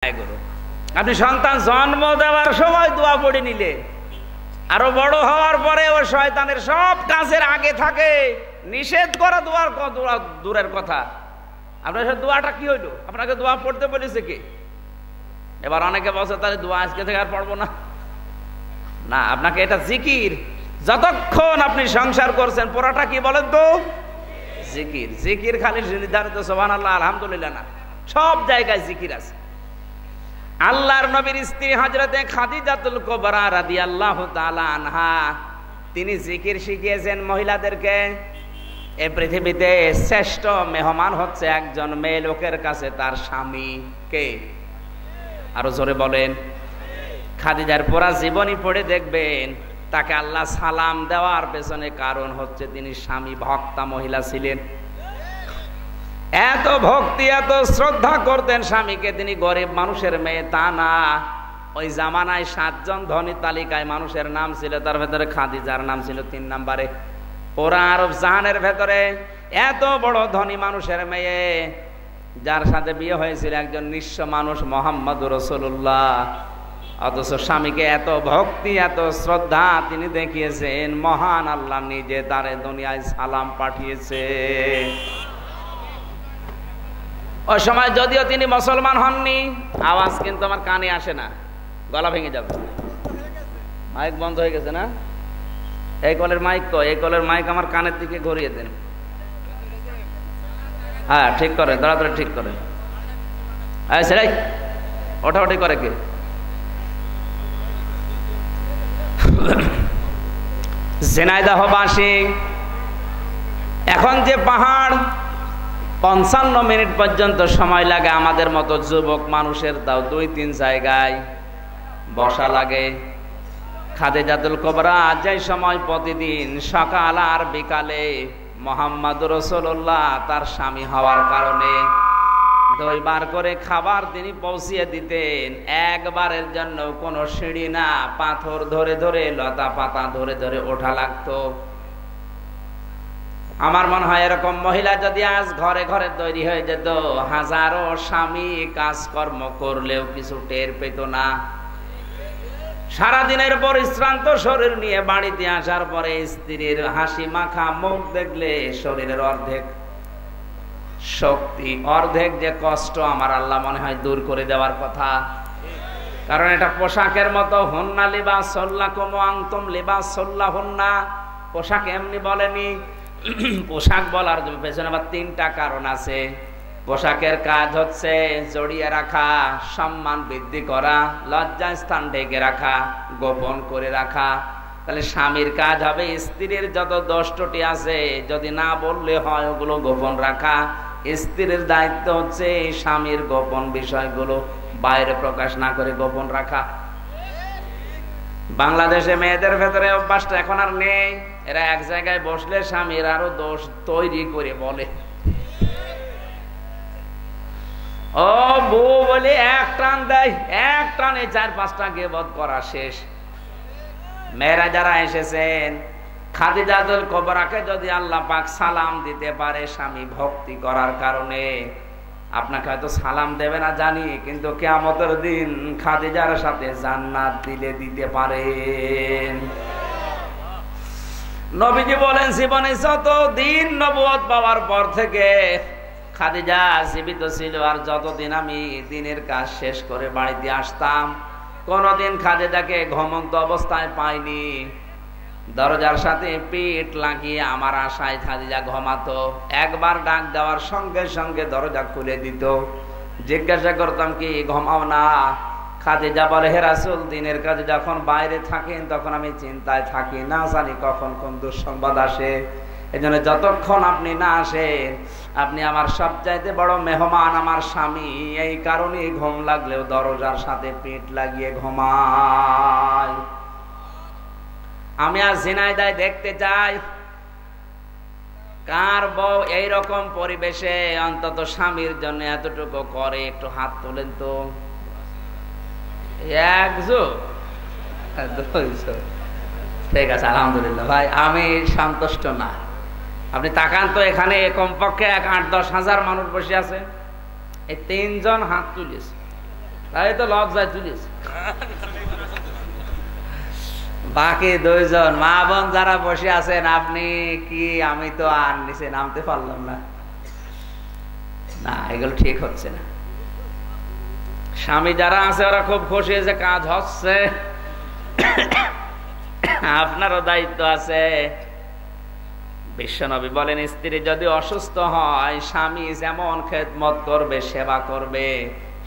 আপনি সন্তান জন্ম দেওয়ার সময় দোয়া পড়ে নিলে আরো বড় হওয়ার পরে ও শয়তানের সব কাজের আগে থাকে। নিষেধ করা দূরের কথা, আপনার সাথে দোয়াটা কি হইলো? আপনাকে দোয়া পড়তে বলেছে কে? এবার অনেকে বলছে তাহলে দোয়া আজকে থেকে আর পড়বো না। না, আপনাকে এটা জিকির। যতক্ষণ আপনি সংসার করছেন পড়াটা কি বলেন তো? জিকির। জিকির খালি নির্ধারিত সুবহানাল্লাহ আলহামদুলিল্লাহ না, সব জায়গায় জিকির আছে। আল্লাহর নবীর স্ত্রী হযরতে খাদিজাতুল কুবরা রাদিয়াল্লাহু তাআলা আনহা, তিনি জিকির শিখিয়েছেন মহিলাদেরকে। এই পৃথিবীতে শ্রেষ্ঠ মেহমান হচ্ছে একজন মেয়ে লোকের কাছে তার স্বামী। কে? আরো জোরে বলেন। খাদিজার পুরা জীবনী পড়ে দেখবেন তাকে আল্লাহ সালাম দেওয়ার পেছনে কারণ হচ্ছে তিনি স্বামী ভক্তা মহিলা ছিলেন। এত ভক্তি এত শ্রদ্ধা করতেন স্বামীকে। তিনি গরিব মানুষের মেয়ে তা না, ওই জামানায় 7 জন ধনী তালিকায় মানুষের নাম ছিল, তার ভেতরে খাদিজার নাম ছিল 3 নম্বরে। পুরা আরব জাহানের ভেতরে এত বড় ধনী মানুষের মেয়ে, যার সাথে বিয়ে হয়েছিল একজন নিঃস্ব মানুষ মুহাম্মদুর রাসূলুল্লাহ, অথচ স্বামীকে এত ভক্তি এত শ্রদ্ধা তিনি দেখিয়েছেন। মহান আল্লাহ নিজে তারে দুনিয়ায় সালাম পাঠিয়েছে। ওই সময় যদিও তিনি মুসলমান হননি, আওয়াজ কিন্তু আমার কানে আসে না, গলা ভেঙে যাবে। মাইক বন্ধ হয়ে গেছে না? এই কলের মাইক তো, এই কলের মাইক আমার কানের দিকে ঘুরিয়ে দেন। হ্যাঁ ঠিক করে, তাড়াতাড়ি ঠিক করে। সেটাই ওঠাউঠি করে কে? ঝিনাইদহবাসী, এখন যে পাহাড় 55 মিনিট পর্যন্ত সময় লাগে আমাদের মতো যুবক মানুষের, তাও 2-3 জায়গায় বসা লাগে। খাদিজাতুল কুবরা যে সময় প্রতিদিন সকাল আর বিকালে মুহাম্মদুর রাসূলুল্লাহ তার স্বামী হওয়ার কারণে 2 বার করে খাবার তিনি পৌঁছিয়ে দিতেন। একবারের জন্য কোনো সিঁড়ি না, পাথর ধরে ধরে লতা পাতা ধরে ধরে ওঠা লাগতো। আমার মনে হয় এরকম মহিলা যদি আজ ঘরে ঘরে তৈরি হয়ে যেত, হাজারো স্বামী কাজকর্ম করলেও কিছু টের পেত না। সারাদিনের পরিশ্রান্ত শরীর নিয়ে বাড়িতে আসার পরে স্ত্রীর হাসি মাখা মুখ দেখলে শরীরের অর্ধেক শক্তি, অর্ধেক যে কষ্ট আমার আল্লাহ মনে হয় দূর করে দেওয়ার কথা। কারণ এটা পোশাকের মতো, হুন্না লিবাসুল লাকুম ওয়া আনতুম লিবাসুল লাহুন্না। পোশাক এমনি বলেনি, পোশাক বলার পেছনে আবার 3টা কারণ আছে। পোশাকের কাজ হচ্ছে জড়িয়ে রাখা, সম্মান বৃদ্ধি করা, লজ্জা স্থান ঢেকে রাখা, গোপন করে রাখা। তাহলে স্বামীর কাজ হবে স্ত্রীর যত দোষটি আছে যদি না বললে হয় ওগুলো গোপন রাখা। স্ত্রীর দায়িত্ব হচ্ছে স্বামীর গোপন বিষয়গুলো বাইরে প্রকাশ না করে গোপন রাখা। বাংলাদেশে মেয়েদের ভেতরে অভ্যাসটা এখন আর নেই। এরা এক জায়গায় বসলে স্বামীর আরো দোষ তৈরি করে বলে, ও বউ বলে এক টান দেয়, এক টানে 4-5টা গীবত করা শেষ। মেয়েরা যারা এসেছেন, খাদিজাতুল কুবরাকে যদি আল্লাহ পাক সালাম দিতে পারে স্বামী ভক্তি করার কারণে, আপনাকে হয়তো সালাম দেবে না জানি, কিন্তু কিয়ামতের দিন খাদিজার সাথে জান্নাত দিতে পারেন। নবীজি বলেন জীবনে যত দিন নবুয়ত পাওয়ার পর থেকে খাদিজা জীবিত ছিল, আর যতদিন আমি দিনের কাজ শেষ করে বাড়িতে আসতাম, কোনদিন খাদিজাকে ঘুমন্ত অবস্থায় পাইনি। দরজার সাথে পিঠ লাগিয়ে আমার আশায় খাদিজা ঘুমাতো। একবার ডাক দেওয়ার সঙ্গে সঙ্গে দরজা খুলে দিত। জিজ্ঞাসা করতাম কি ঘুমাও না? খাদিজা বলে, হে রাসূল, দিনের কাজে যখন বাইরে থাকেন তখন আমি চিন্তায় থাকি, না জানি কখন কোন দুঃসংবাদ আসে। এজন্য যতক্ষণ আপনি না আসেন, আপনি আমার সবচাইতে বড় মেহমান, আমার স্বামী। এই কারণে ঘুম লাগলেও দরজার সাথে পিঠ লাগিয়ে ঘুমাই। আমি আজ ঝিনাইদহে দেখতে চাই কার বউ এইরকম পরিবেশে অন্তত স্বামীর জন্য এতটুকু করে। একটু হাত তোলেন তো। ঠিক আছে, আলহামদুলিল্লাহ ভাই, আমি সন্তুষ্ট না। আপনি তাকান তো, এখানে কমপক্ষে 8-10 হাজার মানুষ বসে আছে, এই 3 জন হাত তুলেছে। তাই তো লজ্জায় তুলিস। বাকি দুইজন মা বোন যারা বসে আছেন, আপনি কি, আমি তো আর নিচে নামতে পারলাম না। না, এগুলো ঠিক হচ্ছে না। স্বামী যারা আছে ওরা খুব খুশি যে কাজ হচ্ছে, আপনারও দায়িত্ব আছে। বিশ্বনবী বলেন, স্ত্রী যদি অসুস্থ হয় স্বামী যেমন খেদমত করবে, সেবা করবে।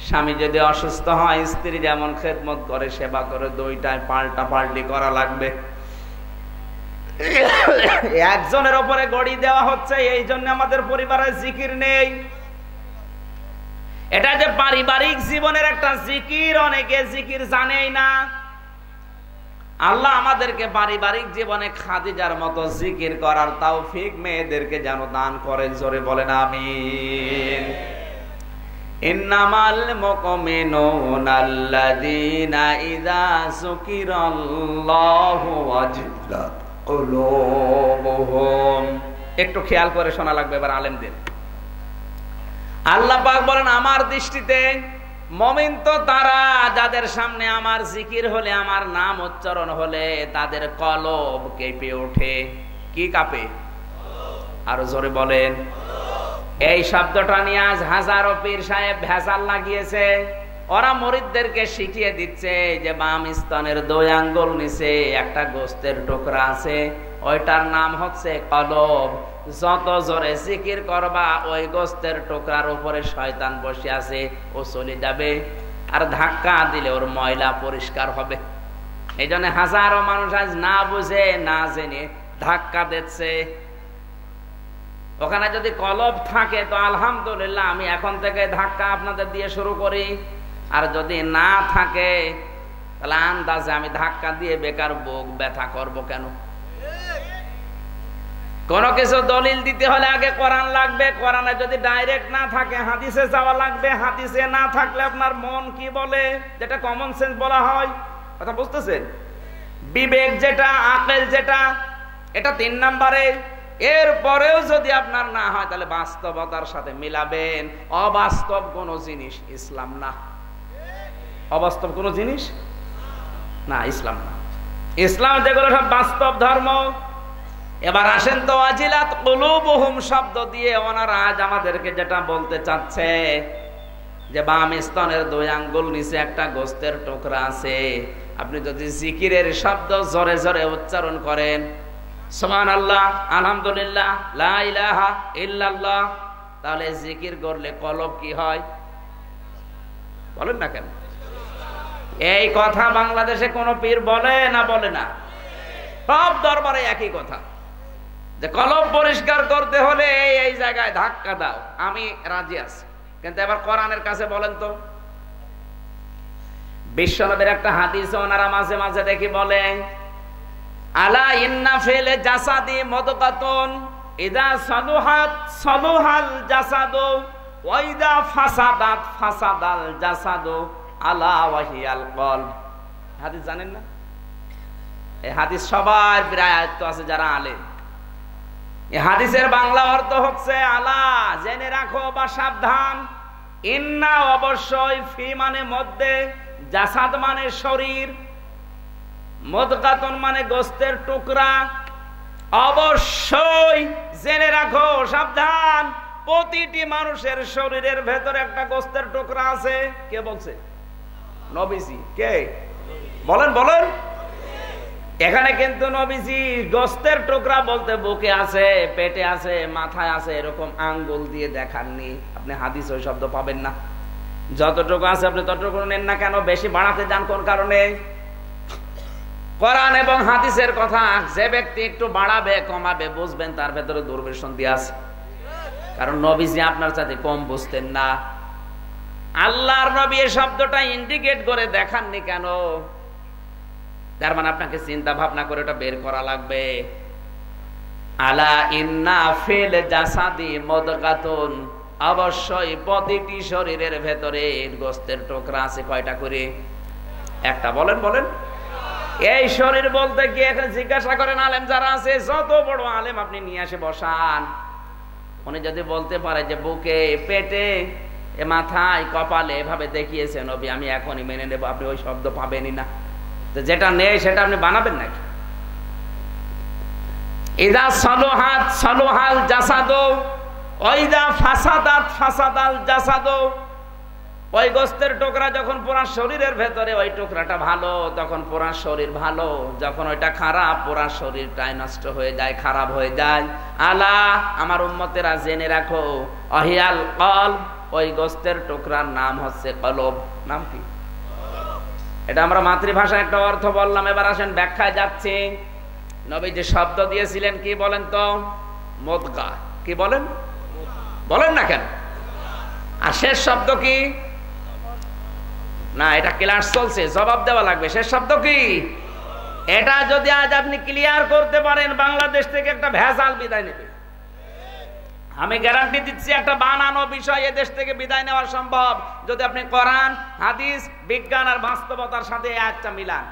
স্বামী যদি অসুস্থ হয় স্ত্রী যেমন খেদমত করে, সেবা করে, দুইটাই পাল্টা পাল্টি করা লাগবে। একজনের উপরে গড়ি দেওয়া হচ্ছে, এই জন্য আমাদের পরিবারে জিকির নেই। এটা যে পারিবারিক জীবনের একটা জিকির, অনেকে জিকির জানেই না। আল্লাহ আমাদেরকে পারিবারিক জীবনে খাদিজার মতো জিকির করার তৌফিক মেয়েদেরকে যেন দান করেন। জোরে বলেন আমিন। ইন্নামাল মুমিনুনা আল্লাযীনা ইযা যুকিরাল্লাহু ওয়াজিলাত কুলুবুহুম। একটু খেয়াল করে শোনা লাগবে এবার আলেমদের। আল্লাহ পাক বলেন, আমার দৃষ্টিতে মুমিন তো তারা যাদের সামনে আমার জিকির হলে, আমার নাম উচ্চারণ হলে তাদের কলব কেঁপে ওঠে। কি কাঁপে? আরো জোরে বলেন। এই শব্দটা নিয়ে আজ হাজারো পীর সাহেব ভেজাল লাগিয়েছে। ওরা মুরিদদেরকে শিখিয়ে দিচ্ছে যে বাম স্তনের 2 আঙ্গুল নিচে একটা গোস্তের টুকরা আছে, ওইটার নাম হচ্ছে কলব। যত জোরে জিকির করবা ওই গোস্তের টুকরার উপরে শয়তান বসে আছে, ও চলে যাবে। আর ধাক্কা দিলে ওর ময়লা পরিষ্কার হবে। এই জন্য হাজারো মানুষ আজ না বুঝে না জেনে ধাক্কা দিচ্ছে। ওখানে যদি কলব থাকে তো আলহামদুলিল্লাহ, আমি এখন থেকে ধাক্কা আপনাদের দিয়ে শুরু করি। আর যদি না থাকে তাহলে আন্দাজে আমি ধাক্কা দিয়ে বেকার বুক ব্যথা করব কেন? কোন কিছু দলিল দিতে হলে আগে কোরআন লাগবে, কোরআনে যদি ডাইরেক্ট না থাকে হাদিসে যাওয়া লাগবে, হাদিসে না থাকলে আপনার মন কি বলে, যেটা কমন সেন্স বলা হয়। কথা বুঝতেছেন? বিবেক যেটা, আকল যেটা, এটা 3 নম্বরে। এরপরেও যদি আপনার না হয় তাহলে বাস্তবতার সাথে মিলাবেন। অবাস্তব কোন জিনিস ইসলাম না। অবাস্তব কোন জিনিস না, ইসলাম না। ইসলাম যেগুলো সব বাস্তব ধর্ম। এবার আসেন তো, ওয়াজিলাত কুলুবুহুম শব্দ দিয়ে ওনারা আজ আমাদেরকে যেটা বলতে চাচ্ছে যে বাম স্তনের 2 আঙ্গুল নিচে একটা গোস্তের টুকরা আছে। আপনি যদি জিকিরের শব্দ জোরে জোরে উচ্চারণ করেন, সুবহানাল্লাহ, আলহামদুলিল্লাহ, লা ইলাহা ইল্লাল্লাহ, তাহলে জিকির করলে কলব কি হয় বলেন না কেন? এই কথা বাংলাদেশে কোন পীর বলে না? বলে না? সব দরবারে একই কথা, যে কলব পরিষ্কার করতে হলে এই জায়গায় ধাক্কা দাও, আমি রাজি আছি। কিন্তু এবার কোরআনের কাছে বলেন তো। বিশ্বনবীর একটা হাদিস ওনারা মাঝে মাঝে দেখি বলে, আলা ইন্না ফিল জাসাদি মুদগাতুন ইযা সালুহাত সালুহাল জাসাদু ওয়া ইযা ফাসাদাত ফাসাদাল জাসাদু আলা ওয়াহিয়াল কলব। হাদিস জানেন না? এই হাদিস সবার প্রায় আয়ত্ত আছে যারা আলেম। এই হাদিসের বাংলা অর্থ হচ্ছে, আলা জেনে রাখো বা সাবধান, ইন্না অবশ্যই, ফি মানে মধ্যে, জাসাদ মানে শরীর, মুদগাতুন মানে গোস্তের টুকরা। অবশ্যই জেনে রাখো, সাবধান, প্রতিটি মানুষের শরীরের ভেতরে একটা গোস্তের টুকরা আছে। কে বলছে? নবীজি। কে বলেন? বলেন। এখানে কিন্তু নবীজি গোস্তের টুকরা বলতে বুকে আছে, পেটে আছে, মাথায় আছে এরকম আঙ্গুল দিয়ে দেখাননি। আপনি হাদিস ওই শব্দ পাবেন না। যতটুকু আছে আপনি ততটুকু নেন না কেন? বেশি বাড়াতে যান কোন কারণে? কোরআন এবং হাদিসের কথা যে ব্যক্তি একটু বাড়াবে কমাবে বুঝবেন তার ভেতরে দুর্বিসন্ধি আছে। কারণ নবীজি আপনার সাথে কম বুঝতেন না। আল্লাহর নবী এই শব্দটা ইন্ডিকেট করে দেখাননি কেন? তার মানে আপনাকে চিন্তা ভাবনা করে এটা বের করা লাগবে। আলা ইন্না ফিল জাসাদি মুদগাতুন, অবশ্যই প্রতিটি শরীরের ভেতরে গোস্তের টুকরা আছে। কয়টা করে? একটা। বলেন বলেন। এই শরীর বলতে কি এখন জিজ্ঞাসা করেন আলেম যারা আছে, যত বড় আলেম আপনি নিয়ে আসে বসান, উনি যদি বলতে পারে যে বুকে, পেটে, এ মাথায় কপালে এভাবে দেখিয়েছে নবী, আমি এখনই মেনে নেব, আপনি ওই শব্দ পাবেনই না। তো যেটা নেই সেটা আপনি বানাবেন নাকি? ইদা সালুহাত সালুহাল জাসাদু ওয়া ইদা ফাসাদাত ফাসাদাল জাসাদু। ওই গোস্তের টুকরা যখন পুরা শরীরের ভেতরে ওই টুকরাটা ভালো, তখন পুরা শরীর ভালো। যখন ওইটা খারাপ, পুরা শরীরটাই নষ্ট হয়ে যায়, খারাপ হয়ে যায়। আলা, আমার উম্মতেরা জেনে রাখো, অহিয়াল কলব, ওই গোস্তের টুকরার নাম হচ্ছে কলব। নাম কি? এটা আমরা মাতৃভাষায় একটা অর্থ বললাম, এবার আসেন ব্যাখ্যায় যাচ্ছি। নবী যে শব্দ দিয়েছিলেন কি বলেন তো? মুদগা। কি বলেন? বলেন না কেন? আর শেষ শব্দ কি? না, এটা ক্লাস চলছে, জবাব দেওয়া লাগবে। শেষ শব্দ কি? এটা যদি আজ আপনি ক্লিয়ার করতে পারেন, বাংলাদেশ থেকে একটা ভেজাল বিদায় নেবে। আমি গ্যারান্টি দিচ্ছি, একটা বানানো বিষয় এদেশ থেকে বিদায় নেওয়া সম্ভব যদি আপনি কোরআন, হাদিস, বিজ্ঞান আর বাস্তবতার সাথে একটা মিলান।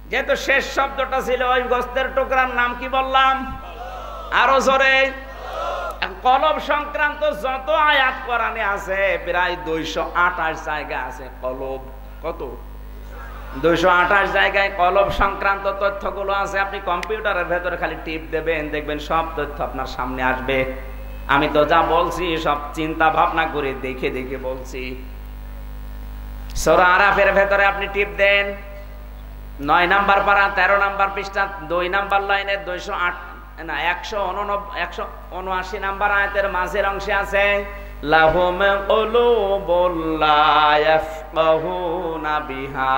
যেহেতু শেষ শব্দটা ছিল ওই গোস্তের টুকরার নাম কি বললাম? আরো জোরে। কলব সংক্রান্ত যত আয়াত কোরআনে আছে প্রায় 228 জায়গা আছে কলব। কত? 228 জায়গায় কলব সংক্রান্ত তথ্যগুলো আছে। আপনি কম্পিউটারের ভেতরে খালি টিপ দেবেন, দেখবেন সব তথ্য আপনার সামনে আসবে। আমি তো যা বলছি সব চিন্তা ভাবনা করে দেখে দেখে বলছি। সূরা আরাফের ভেতরে আপনি টিপ দেন, 9 নাম্বার পারা 13 নাম্বার পৃষ্ঠা 2 নাম্বার লাইনের 179 নাম্বার আয়াতের মাঝের অংশে আছে লাহুম কুলুবুল লা ইয়াফকাহুনা বিহা।